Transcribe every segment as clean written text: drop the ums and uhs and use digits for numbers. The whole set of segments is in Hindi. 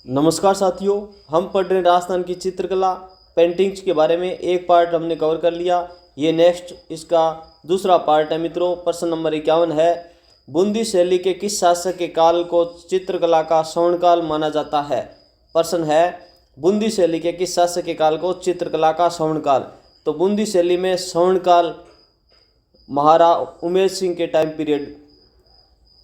नमस्कार साथियों, हम पढ़ रहे हैं राजस्थान की चित्रकला पेंटिंग्स के बारे में। एक पार्ट हमने कवर कर लिया, ये नेक्स्ट इसका दूसरा पार्ट है मित्रों। प्रश्न नंबर 51 है, बूंदी शैली के किस शासक के काल को चित्रकला का स्वर्णकाल माना जाता है। प्रश्न है, बूंदी शैली के किस शासक के काल को चित्रकला का स्वर्णकाल। तो बूंदी शैली में स्वर्णकाल महाराणा उमेश सिंह के टाइम पीरियड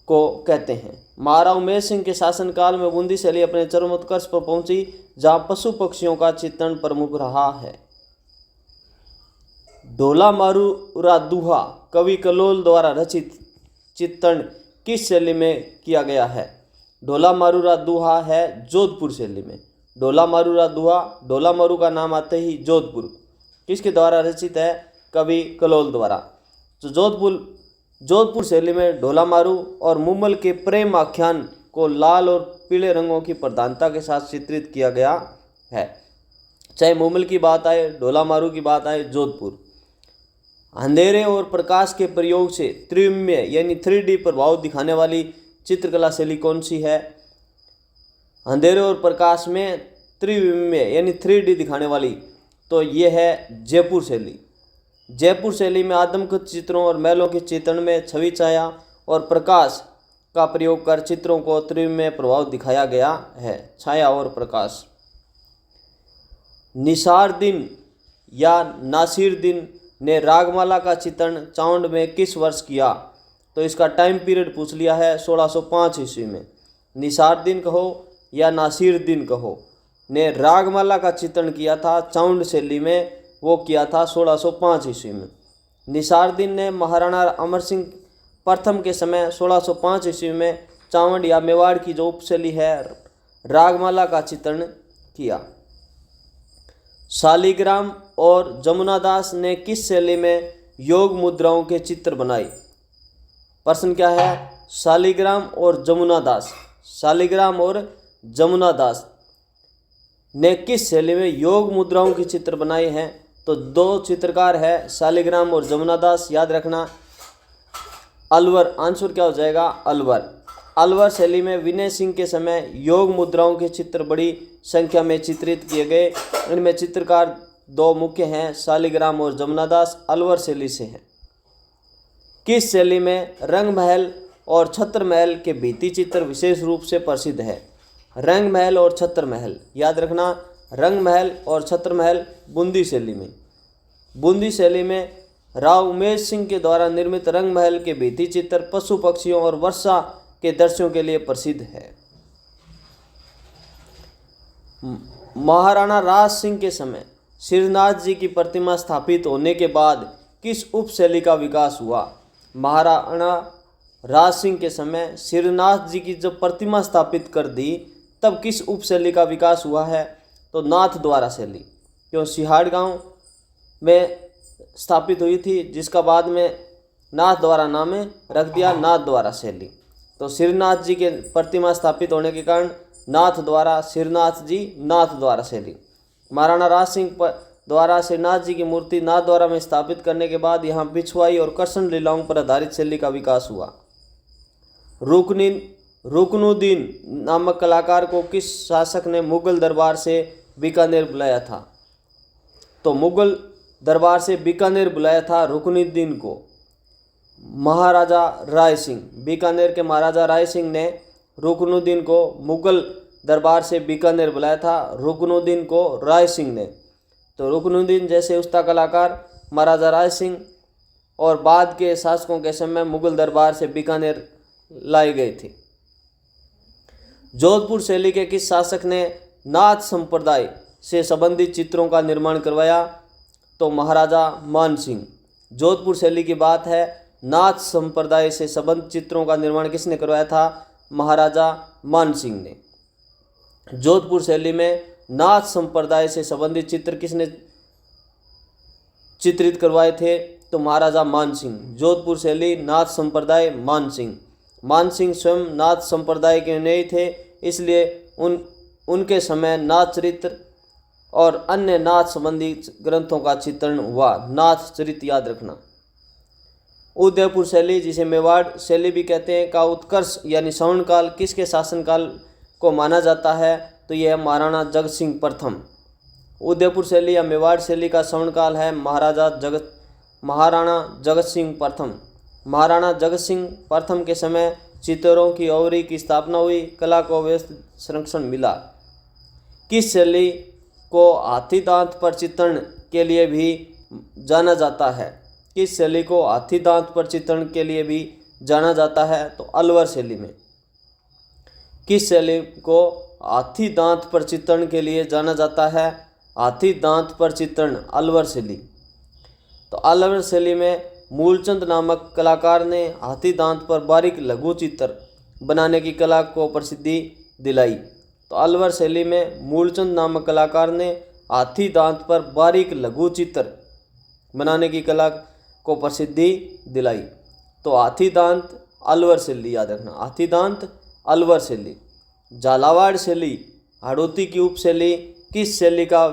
को कहते हैं। महाराणा उमेश सिंह के शासनकाल में बूंदी शैली अपने चरमोत्कर्ष पर पहुंची, जहां पशु पक्षियों का चित्रण प्रमुख रहा है। ढोला मारूरा दूहा कवि कलोल द्वारा रचित चित्रण किस शैली में किया गया है। ढोला मारूरा दूहा है जोधपुर शैली में। ढोला मारूरा दूहा, ढोला मारू का नाम आते ही जोधपुर, किसके द्वारा रचित है, कवि कलोल द्वारा। तो जोधपुर शैली में ढोला मारू और मुमल के प्रेम आख्यान को लाल और पीले रंगों की प्रधानता के साथ चित्रित किया गया है। चाहे मुमल की बात आए, ढोला मारू की बात आए, जोधपुर। अंधेरे और प्रकाश के प्रयोग से त्रिविमीय यानी 3D प्रभाव दिखाने वाली चित्रकला शैली कौन सी है। अंधेरे और प्रकाश में त्रिविमीय यानी 3D दिखाने वाली, तो ये है जयपुर शैली। जयपुर शैली में आदमकद चित्रों और महलों के चित्रण में छवि, छाया और प्रकाश का प्रयोग कर चित्रों को त्रिविमीय प्रभाव दिखाया गया है। छाया और प्रकाश। निसारुद्दीन या नासिरुद्दीन ने रागमाला का चित्रण चावंड में किस वर्ष किया। तो इसका टाइम पीरियड पूछ लिया है 1605 ईस्वी में। निसारुद्दीन कहो या नासिरुद्दीन कहो, ने रागमाला का चित्रण किया था चावंड शैली में, वो किया था 1605 ईस्वी में। निसारुद्दीन ने महाराणा अमर सिंह प्रथम के समय 1605 ईस्वी में चावंड या मेवाड़ की जो उपशैली है रागमाला का चित्रण किया। शालिग्राम और जमुनादास ने किस शैली में योग मुद्राओं के चित्र बनाए। प्रश्न क्या है, शालिग्राम और जमुनादास। शालिग्राम और जमुनादास ने किस शैली में योग मुद्राओं के चित्र बनाए हैं। तो दो चित्रकार है शालिग्राम और जमुनादास, याद रखना। अलवर, आंसर क्या हो जाएगा, अलवर। अलवर शैली में विनय सिंह के समय योग मुद्राओं के चित्र बड़ी संख्या में चित्रित किए गए। इनमें चित्रकार दो मुख्य हैं, शालिग्राम और जमुनादास, अलवर शैली से हैं। किस शैली में रंग महल और छत्र महल के भित्ति चित्र विशेष रूप से प्रसिद्ध है। रंग महल और छत्र महल, याद रखना, रंग महल और छत्र महल बूंदी शैली में। बूंदी शैली में राव उमेश सिंह के द्वारा निर्मित रंग महल के भित्ति चित्र पशु पक्षियों और वर्षा के दृश्यों के लिए प्रसिद्ध है। महाराणा राज सिंह के समय श्रीनाथ जी की प्रतिमा स्थापित होने के बाद किस उपशैली का विकास हुआ। महाराणा राज सिंह के समय श्रीनाथ जी की जब प्रतिमा स्थापित कर दी, तब किस उपशैली का विकास हुआ है। तो नाथ द्वारा शैली, क्यों सिहाड़ गांव में स्थापित हुई थी, जिसका बाद में नाथ द्वारा नाम रख दिया, नाथ द्वारा शैली। तो श्रीनाथ जी के प्रतिमा स्थापित होने के कारण नाथ द्वारा, श्रीनाथ जी, नाथ द्वारा शैली। महाराणा राज सिंह द्वारा श्रीनाथ जी की मूर्ति नाथ द्वारा में स्थापित करने के बाद यहाँ बिछुआई और कृष्ण लीलाओं पर आधारित शैली का विकास हुआ। रुकनुद्दीन नामक कलाकार को किस शासक ने मुगल दरबार से बीकानेर बुलाया था। तो मुगल दरबार से बीकानेर बुलाया था रुकनुद्दीन को महाराजा राय सिंह। बीकानेर के महाराजा राय सिंह ने रुकनुद्दीन को मुगल दरबार से बीकानेर बुलाया था, रुकनुद्दीन को राय सिंह ने। तो रुकनुद्दीन जैसे उस्ताद कलाकार महाराजा राय सिंह और बाद के शासकों के समय मुगल दरबार से बीकानेर लाए गए थे। जोधपुर शैली के किस शासक ने नाथ संप्रदाय से संबंधित चित्रों का निर्माण करवाया। तो महाराजा मान सिंह। जोधपुर शैली की बात है, नाथ संप्रदाय से संबंधित चित्रों का निर्माण किसने करवाया था, महाराजा मान सिंह ने। जोधपुर शैली में नाथ संप्रदाय से संबंधित चित्र किसने चित्रित करवाए थे। तो महाराजा मान सिंह। जोधपुर शैली, नाथ संप्रदाय, मान सिंह। मान सिंह स्वयं नाथ संप्रदाय के नहीं थे, इसलिए उनके समय नाथ चरित्र और अन्य नाथ संबंधी ग्रंथों का चित्रण हुआ। नाथ चरित्र याद रखना। उदयपुर शैली, जिसे मेवाड़ शैली भी कहते हैं, का उत्कर्ष यानी स्वर्णकाल किसके शासनकाल को माना जाता है। तो यह है महाराणा जगत सिंह प्रथम। उदयपुर शैली या मेवाड़ शैली का श्रवणकाल है महाराणा जगत सिंह प्रथम। महाराणा जगत सिंह प्रथम के समय चित्तौरों की औवरी की स्थापना हुई, कला को व्यवस्थित संरक्षण मिला। किस शैली को हाथी दांत पर चित्रण के लिए भी जाना जाता है? किस शैली को हाथी दांत पर चित्रण के लिए भी जाना जाता है? तो अलवर शैली में। किस शैली को हाथी दांत पर चित्रण के लिए जाना जाता है? हाथी दांत पर चित्रण, अलवर शैली। तो अलवर शैली में मूलचंद नामक कलाकार ने हाथी दांत पर बारीक लघु चित्र बनाने की कला को प्रसिद्धि दिलाई। तो अलवर शैली में मूलचंद नामक कलाकार ने हाथी दांत पर बारीक लघु चित्र बनाने की कला को प्रसिद्धि दिलाई। तो हाथी दांत अलवर शैली याद रखना, हाथी दांत अलवर शैली। झालावाड़ शैली हाड़ौती की उपशैली किस शैली का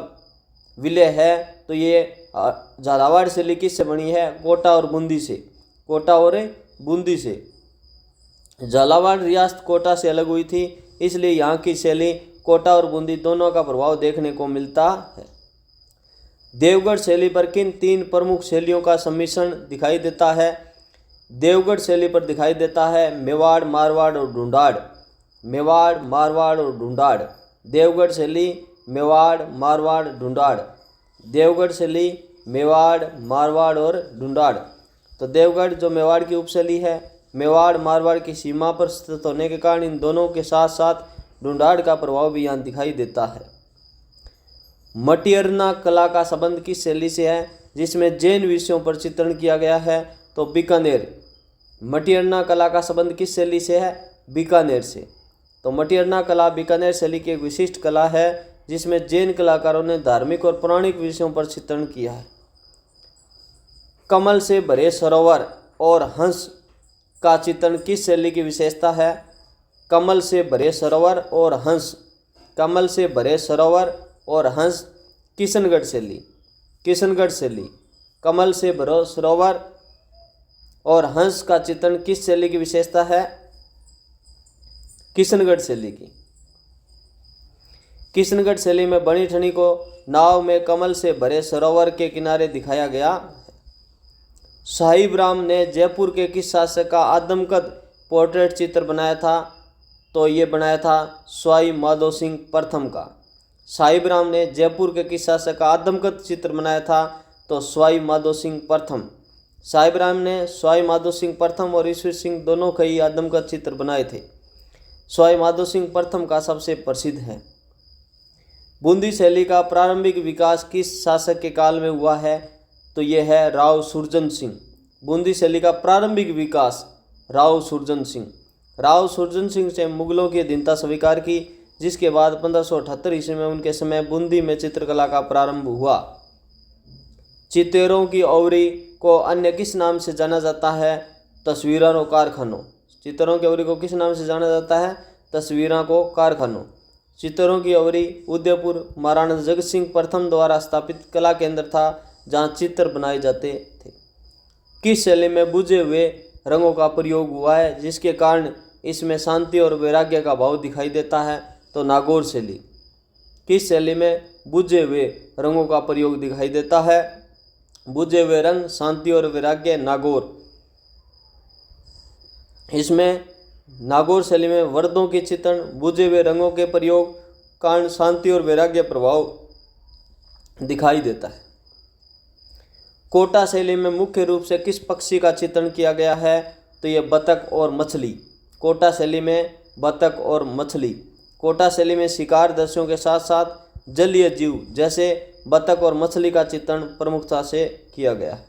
विलय है? तो ये झालावाड़ शैली किससे बनी है? कोटा और बूंदी से। कोटा और बूंदी से। झालावाड़ रियासत कोटा से अलग हुई थी, इसलिए यहाँ की शैली कोटा और बूंदी दोनों का प्रभाव देखने को मिलता है। देवगढ़ शैली पर किन तीन प्रमुख शैलियों का सम्मिश्रण दिखाई देता है? देवगढ़ शैली पर दिखाई देता है मेवाड़, मारवाड़ और ढूंढाड़। मेवाड़, मारवाड़ और ढूंढाड़। देवगढ़ शैली मेवाड़, मारवाड़, ढूंढाड़। देवगढ़ शैली मेवाड़, मारवाड़ और ढूंढाड़। तो देवगढ़ जो मेवाड़ की उपशैली है, मेवाड़ मारवाड़ की सीमा पर स्थित होने के कारण इन दोनों के साथ साथ ढूंढाड़ का प्रभाव भी यहाँ दिखाई देता है। मटियरना कला का संबंध किस शैली से है जिसमें जैन विषयों पर चित्रण किया गया है? तो बीकानेर। मटियरना कला का संबंध किस शैली से है? बीकानेर से। तो मटियरना कला बीकानेर शैली की एक विशिष्ट कला है जिसमें जैन कलाकारों ने धार्मिक और पौराणिक विषयों पर चित्रण किया है। कमल से भरे सरोवर और हंस का चित्रण किस शैली की विशेषता है? कमल से भरे सरोवर और हंस। कमल से भरे सरोवर और हंस किशनगढ़ शैली। किशनगढ़ शैली। कमल से भरे सरोवर और हंस का चित्रण किस शैली की विशेषता है? किशनगढ़ शैली की। किशनगढ़ शैली में बनी ठनी को नाव में कमल से भरे सरोवर के किनारे दिखाया गया। साहिब राम ने जयपुर के किस शासक का आदमकद पोर्ट्रेट चित्र बनाया था? तो ये बनाया था स्वाई माधो सिंह प्रथम का। साहिब राम ने जयपुर के किस शासक का आदमकद चित्र बनाया था? तो स्वाई माधो सिंह प्रथम। साहिब राम ने स्वाई माधो सिंह प्रथम और ईश्वर सिंह दोनों के ही आदमकद चित्र बनाए थे। स्वाई माधो सिंह प्रथम का सबसे प्रसिद्ध है। बूंदी शैली का प्रारंभिक विकास किस शासक के काल में हुआ है? तो यह है राव सुरजन सिंह। बूंदी शैली का प्रारंभिक विकास राव सुरजन सिंह। राव सुरजन सिंह से मुगलों की अधीनता स्वीकार की, जिसके बाद 1578 ईस्वी में उनके समय बूंदी में चित्रकला का प्रारंभ हुआ। चित्तौरों की औवरी को अन्य किस नाम से जाना जाता है? तस्वीरों और कारखानों। चित्तौरों की औवरी को किस नाम से जाना जाता है? तस्वीरों को कारखानों। चित्तौरों की औवरी उदयपुर महाराणा जगत सिंह प्रथम द्वारा स्थापित कला केंद्र था जहाँ चित्र बनाए जाते थे। किस शैली में बुझे हुए रंगों का प्रयोग हुआ है जिसके कारण इसमें शांति और वैराग्य का भाव दिखाई देता है? तो नागौर शैली। किस शैली में बुझे हुए रंगों का प्रयोग दिखाई देता है? बुझे हुए रंग, शांति और वैराग्य, नागौर। इसमें नागौर शैली में वर्दों के चित्रण, बुझे हुए रंगों के प्रयोग कारण शांति और वैराग्य प्रभाव दिखाई देता है। कोटा शैली में मुख्य रूप से किस पक्षी का चित्रण किया गया है? तो यह बतख और मछली। कोटा शैली में बतख और मछली। कोटा शैली में शिकार दृश्यों के साथ साथ जलीय जीव जैसे बतख और मछली का चित्रण प्रमुखता से किया गया है।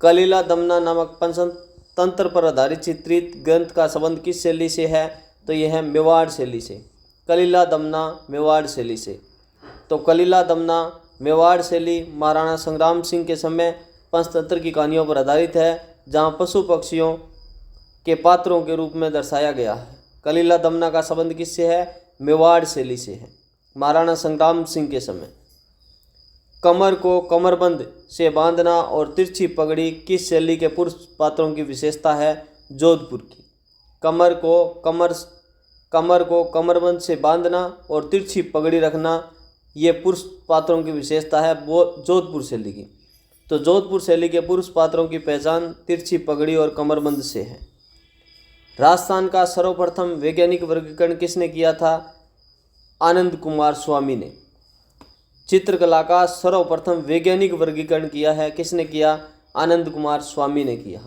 कलीला दमना नामक पंचतंत्र पर आधारित चित्रित ग्रंथ का संबंध किस शैली से है? तो यह है मेवाड़ शैली से। कलीला दमना मेवाड़ शैली से। तो कलीला दमना मेवाड़ शैली महाराणा संग्राम सिंह के समय पंचतंत्र की कहानियों पर आधारित है, जहाँ पशु पक्षियों के पात्रों के रूप में दर्शाया गया है। कलीला दमना का संबंध किससे है? मेवाड़ शैली से है, महाराणा संग्राम सिंह के समय। कमर को कमरबंद से बांधना और तिरछी पगड़ी किस शैली के पुरुष पात्रों की विशेषता है? जोधपुर की। कमर को कमर कमर को कमरबंद से बांधना और तिरछी पगड़ी रखना, ये पुरुष पात्रों की विशेषता है वो जोधपुर शैली की। तो जोधपुर शैली के पुरुष पात्रों की पहचान तिरछी पगड़ी और कमरबंद से है। राजस्थान का सर्वप्रथम वैज्ञानिक वर्गीकरण किसने किया था? आनंद कुमार स्वामी ने। चित्रकला का सर्वप्रथम वैज्ञानिक वर्गीकरण किया है, किसने किया? आनंद कुमार स्वामी ने किया।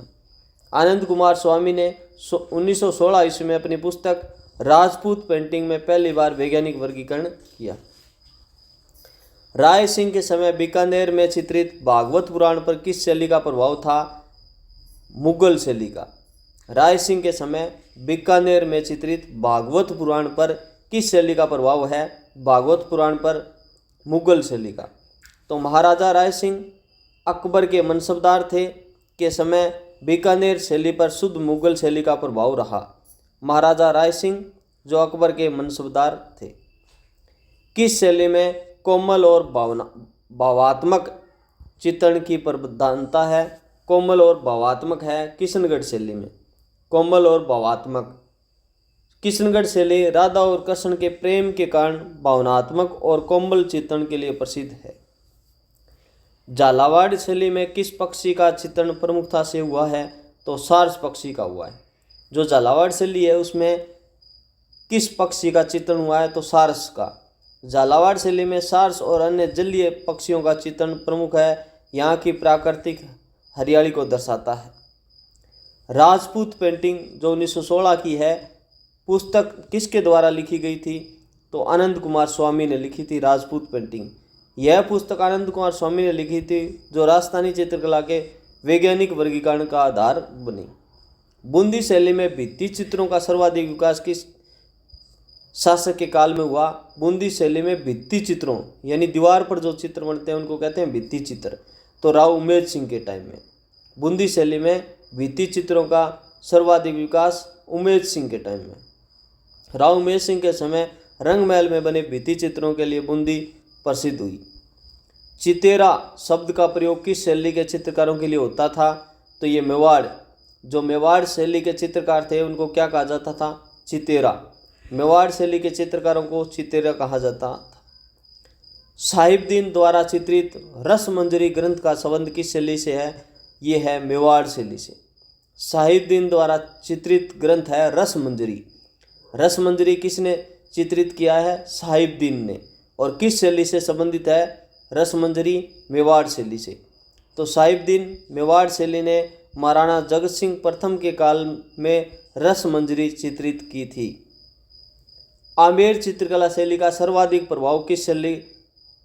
आनंद कुमार स्वामी ने 1916 ईस्वी में अपनी पुस्तक राजपूत पेंटिंग में पहली बार वैज्ञानिक वर्गीकरण किया। राय सिंह के समय बीकानेर में चित्रित भागवत पुराण पर किस शैली का प्रभाव था? मुगल शैली का। राय सिंह के समय बीकानेर में चित्रित भागवत पुराण पर किस शैली का प्रभाव है? भागवत पुराण पर मुगल शैली का। तो महाराजा राय सिंह अकबर के मनसबदार थे के समय बीकानेर शैली पर शुद्ध मुगल शैली का प्रभाव रहा। महाराजा राय सिंह जो अकबर के मनसबदार थे। किस शैली में कोमल और भावात्मक चित्रण की प्रधानता है? कोमल और भावात्मक है किशनगढ़ शैली में। कोमल और भावात्मक। किशनगढ़ शैली राधा और कृष्ण के प्रेम के कारण भावनात्मक और कोमल चित्रण के लिए प्रसिद्ध है। झालावाड़ शैली में किस पक्षी का चित्रण प्रमुखता से हुआ है? तो सारस पक्षी का हुआ है। जो झालावाड़ शैली है उसमें किस पक्षी का चित्रण हुआ है? तो सारस का। झालावाड़ शैली में सारस और अन्य जलीय पक्षियों का चित्रण प्रमुख है, यहाँ की प्राकृतिक हरियाली को दर्शाता है। राजपूत पेंटिंग जो 1916 की है, पुस्तक किसके द्वारा लिखी गई थी? तो आनंद कुमार स्वामी ने लिखी थी राजपूत पेंटिंग। यह पुस्तक आनंद कुमार स्वामी ने लिखी थी जो राजस्थानी चित्रकला के वैज्ञानिक वर्गीकरण का आधार बनी। बूंदी शैली में भित्ति चित्रों का सर्वाधिक विकास किस शासक के काल में हुआ? बूंदी शैली में भित्ति चित्रों यानी दीवार पर जो चित्र बनते हैं उनको कहते हैं भित्ति चित्र। तो राव उमेद सिंह के टाइम में बूंदी शैली में भित्ति चित्रों का सर्वाधिक विकास उमेद सिंह के टाइम में। राव उमेद सिंह के समय रंगमहल में बने भित्ति चित्रों के लिए बूंदी प्रसिद्ध हुई। चितेरा शब्द का प्रयोग किस शैली के चित्रकारों के लिए होता था? तो ये मेवाड़, जो मेवाड़ शैली के चित्रकार थे उनको क्या कहा जाता था? चितेरा। मेवाड़ शैली के चित्रकारों को चितेरा कहा जाता था। साहिबदीन द्वारा चित्रित रसमंजरी ग्रंथ का संबंध किस शैली से है? ये है मेवाड़ शैली से। साहिबदीन द्वारा चित्रित ग्रंथ है रसमंजरी। रसमंजरी किसने चित्रित किया है? साहिबदीन ने। और किस शैली से संबंधित है रसमंजरी? मेवाड़ शैली से। तो साहिबदीन मेवाड़ शैली ने महाराणा जगत सिंह प्रथम के काल में रसमंजरी चित्रित की थी। आमेर चित्रकला शैली का सर्वाधिक प्रभाव किस शैली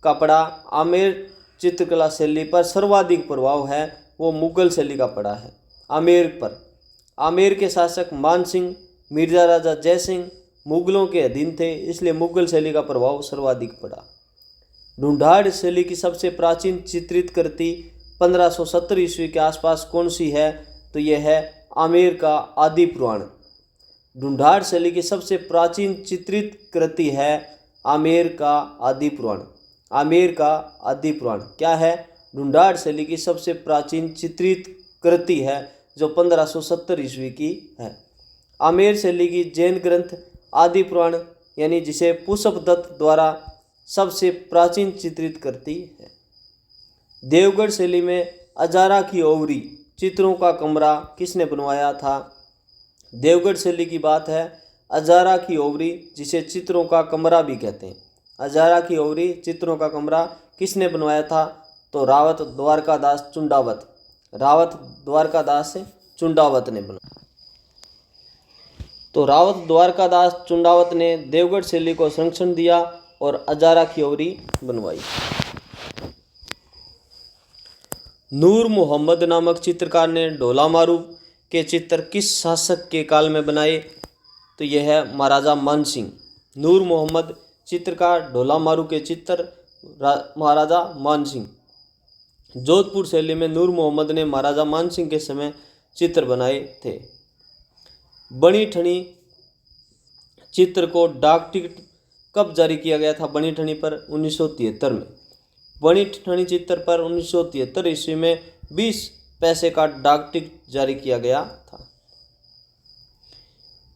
का पड़ा? आमेर चित्रकला शैली पर सर्वाधिक प्रभाव है वो मुगल शैली का पड़ा है आमेर पर। आमेर के शासक मान सिंह, मिर्जा राजा जय सिंह मुगलों के अधीन थे, इसलिए मुगल शैली का प्रभाव सर्वाधिक पड़ा। ढूंढाड़ शैली की सबसे प्राचीन चित्रित कृति 1570 ईस्वी के आसपास कौन सी है? तो यह है आमेर का आदि पुराण। ढूंढाड़ शैली की सबसे प्राचीन चित्रित कृति है आमेर का आदि पुराण। आमेर का आदि पुराण क्या है? ढूंढाड़ शैली की सबसे प्राचीन चित्रित कृति है जो 1570 ईस्वी की है। आमेर शैली की जैन ग्रंथ आदि पुराण यानी जिसे पुष्पदत्त द्वारा सबसे प्राचीन चित्रित कृति है। देवगढ़ शैली में अजारा की ओवरी चित्रों का कमरा किसने बनवाया था? देवगढ़ शैली की बात है। अजारा की ओवरी जिसे चित्रों का कमरा भी कहते हैं, अजारा की ओवरी चित्रों का कमरा किसने बनवाया था? तो रावत द्वारकादास चुंडावत। रावत द्वारकादास चुंडावत ने बनाया। तो रावत द्वारकादास चुंडावत ने देवगढ़ शैली को संरक्षण दिया और अजारा की ओवरी बनवाई। नूर मोहम्मद नामक चित्रकार ने ढोला मारू के चित्र किस शासक के काल में बनाए? तो यह है महाराजा मान सिंह। नूर मोहम्मद चित्रकार ढोला मारू के चित्र महाराजा मान सिंह। जोधपुर शैली में नूर मोहम्मद ने महाराजा मान सिंह के समय चित्र बनाए थे। बनी ठनी चित्र को डाक टिकट कब जारी किया गया था? बनी ठनी पर 1973 में। बनी ठनी चित्र पर 1973 ईस्वी में 20 पैसे का डाक टिकट जारी किया गया था।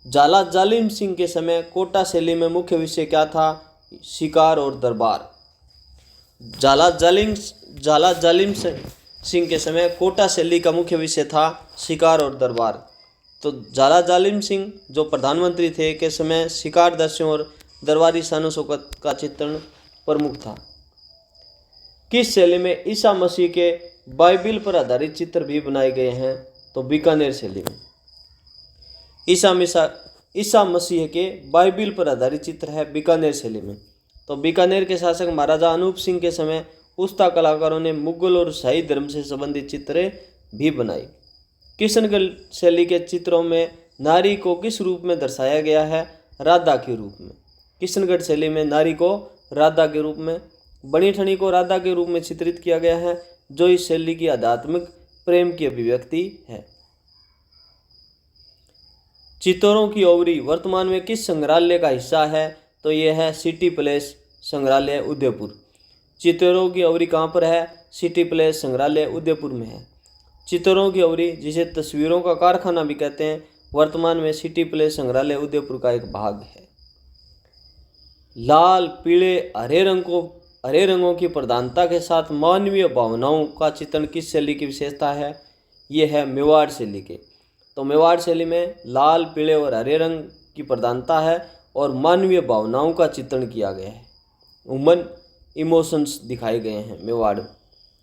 झाला जालिम सिंह के समय कोटा शैली में मुख्य विषय क्या था? शिकार और दरबार। झाला जालिम सिंह के समय कोटा शैली का मुख्य विषय था शिकार और दरबार। तो झाला जालिम सिंह जो प्रधानमंत्री थे के समय शिकार दृश्यों और दरबारी शान शौकत का चित्रण प्रमुख था। किस शैली में ईसा मसीह के बाइबिल पर आधारित चित्र भी बनाए गए हैं? तो बीकानेर शैली में। ईसा मसीह के बाइबिल पर आधारित चित्र है बीकानेर शैली में। तो बीकानेर के शासक महाराजा अनूप सिंह के समय उस्ता कलाकारों ने मुगल और शाही धर्म से संबंधित चित्रें भी बनाई। किशनगढ़ शैली के चित्रों में नारी को किस रूप में दर्शाया गया है? राधा के रूप में। किशनगढ़ शैली में नारी को राधा के रूप में, बनी ठनी को राधा के रूप में चित्रित किया गया है, जो इस शैली की आध्यात्मिक प्रेम की अभिव्यक्ति है। चित्तौरों की ओवरी वर्तमान में किस संग्रहालय का हिस्सा है? तो यह है सिटी प्लेस संग्रहालय उदयपुर। चित्तौरों की ओवरी कहाँ पर है? सिटी प्लेस संग्रहालय उदयपुर में है। चित्तौरों की ओवरी, जिसे तस्वीरों का कारखाना भी कहते हैं, वर्तमान में सिटी प्लेस संग्रहालय उदयपुर का एक भाग है। लाल, पीले, हरे रंगों की प्रधानता के साथ मानवीय भावनाओं का चित्रण किस शैली की विशेषता है? यह है मेवाड़ शैली के। तो मेवाड़ शैली में लाल, पीले और हरे रंग की प्रधानता है और मानवीय भावनाओं का चित्रण किया गया है। ह्यूमन इमोशंस दिखाए गए हैं मेवाड़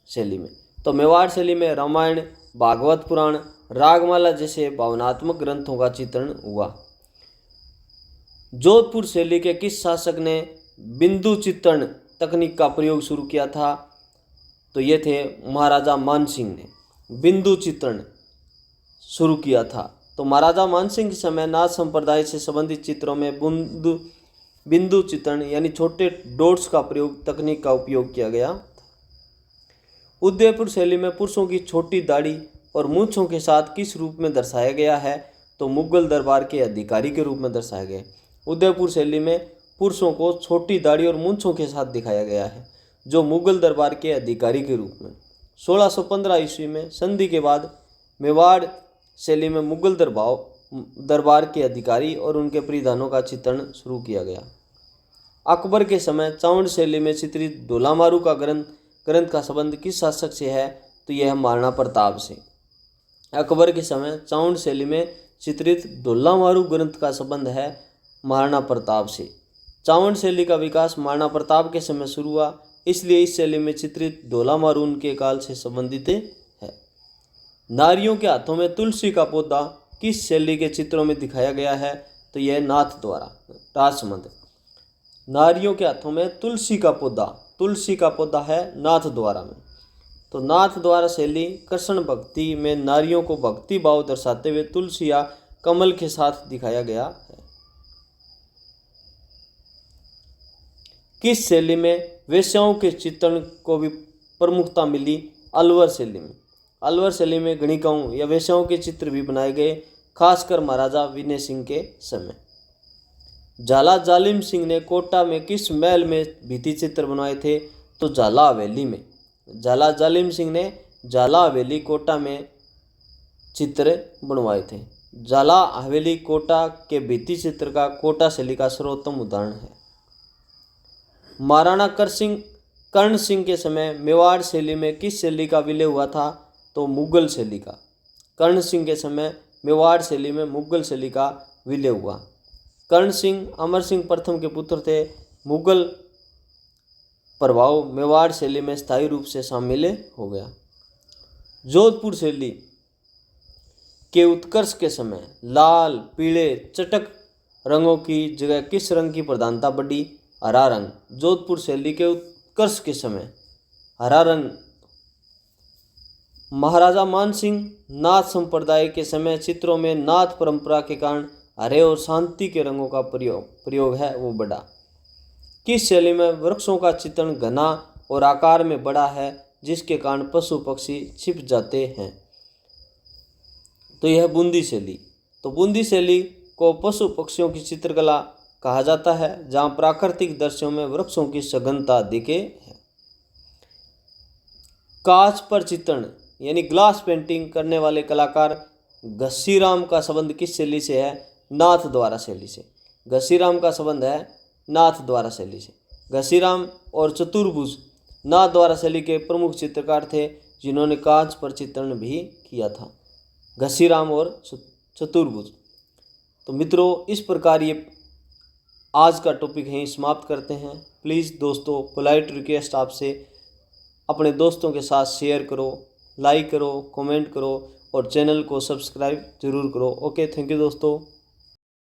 शैली में। तो मेवाड़ शैली में रामायण, भागवत पुराण, रागमाला जैसे भावनात्मक ग्रंथों का चित्रण हुआ। जोधपुर शैली के किस शासक ने बिंदु चित्रण तकनीक का प्रयोग शुरू किया था? तो ये थे महाराजा मानसिंह ने बिंदु चित्रण शुरू किया था। तो महाराजा मानसिंह के समय नाथ संप्रदाय से संबंधित चित्रों में बिंदु चित्रण यानी छोटे डॉट्स का तकनीक का उपयोग किया गया। उदयपुर शैली में पुरुषों की छोटी दाढ़ी और मूंछों के साथ किस रूप में दर्शाया गया है? तो मुगल दरबार के अधिकारी के रूप में दर्शाया गया। उदयपुर शैली में पुरुषों को छोटी दाढ़ी और मूंछों के साथ दिखाया गया है, जो मुगल दरबार के अधिकारी के रूप में। 1615 ईस्वी में संधि के बाद मेवाड़ शैली में मुगल दरबार के अधिकारी और उनके परिधानों का चित्रण शुरू किया गया। अकबर के समय चावंड शैली में चित्रित ढोलामारू का ग्रंथ का संबंध किस शासक से है? तो यह है महाराणा प्रताप से। अकबर के समय चावंड शैली में चित्रित ढोलामारू ग्रंथ का संबंध है महाराणा प्रताप से। चावंड शैली का विकास महाराणा प्रताप के समय शुरू हुआ, इसलिए इस शैली में चित्रित ढोलामारू उनके काल से संबंधित है। नारियों के हाथों में तुलसी का पौधा किस शैली के चित्रों में दिखाया गया है? तो यह नाथ द्वारा राजसमंद। नारियों के हाथों में तुलसी का पौधा है नाथ द्वारा में। तो नाथ द्वारा शैली कृष्ण भक्ति में नारियों को भक्ति भाव दर्शाते हुए तुलसी या कमल के साथ दिखाया गया है। किस शैली में वेश्याओं के चित्रण को भी प्रमुखता मिली? अलवर शैली में। अलवर शैली में गणिकाओं या वेश्याओं के चित्र भी बनाए गए, खासकर महाराजा विनय सिंह के समय। झाला जालिम सिंह ने कोटा में किस महल में भित्ति चित्र बनवाए थे? तो झाला हवेली में। झाला जालिम सिंह ने झाला हवेली कोटा में चित्र बनवाए थे। झाला हवेली कोटा के भित्ति चित्र का कोटा शैली का सर्वोत्तम उदाहरण है। महाराणा कर्ण सिंह के समय मेवाड़ शैली में किस शैली का विलय हुआ था? तो मुगल शैली का। कर्ण सिंह के समय मेवाड़ शैली में मुगल शैली का विलय हुआ। कर्ण सिंह अमर सिंह प्रथम के पुत्र थे। मुगल प्रभाव मेवाड़ शैली में स्थायी रूप से शामिल हो गया। जोधपुर शैली के उत्कर्ष के समय लाल, पीले, चटक रंगों की जगह किस रंग की प्रधानता बढ़ी? हरा रंग। जोधपुर शैली के उत्कर्ष के समय हरा रंग। महाराजा मानसिंह नाथ संप्रदाय के समय चित्रों में नाथ परंपरा के कारण हरे और शांति के रंगों का प्रयोग है वो बढ़ा। किस शैली में वृक्षों का चित्रण घना और आकार में बड़ा है, जिसके कारण पशु पक्षी छिप जाते हैं? तो यह बूंदी शैली। तो बूंदी शैली को पशु पक्षियों की चित्रकला कहा जाता है, जहाँ प्राकृतिक दृश्यों में वृक्षों की सघनता दिखे है। कांच पर चित्रण यानी ग्लास पेंटिंग करने वाले कलाकार घसीराम का संबंध किस शैली से है? नाथ द्वारा शैली से। घसीराम का संबंध है नाथ द्वारा शैली से। घसीराम और चतुर्भुज नाथ द्वारा शैली के प्रमुख चित्रकार थे जिन्होंने कांच पर चित्रण भी किया था। घसीराम और चतुर्भुज। तो मित्रों, इस प्रकार ये आज का टॉपिक यहीं समाप्त करते हैं। प्लीज़ दोस्तों, पोलाइट रिक्वेस्ट आपसे, अपने दोस्तों के साथ शेयर करो, लाइक करो, कमेंट करो और चैनल को सब्सक्राइब जरूर करो। ओके, थैंक यू दोस्तों।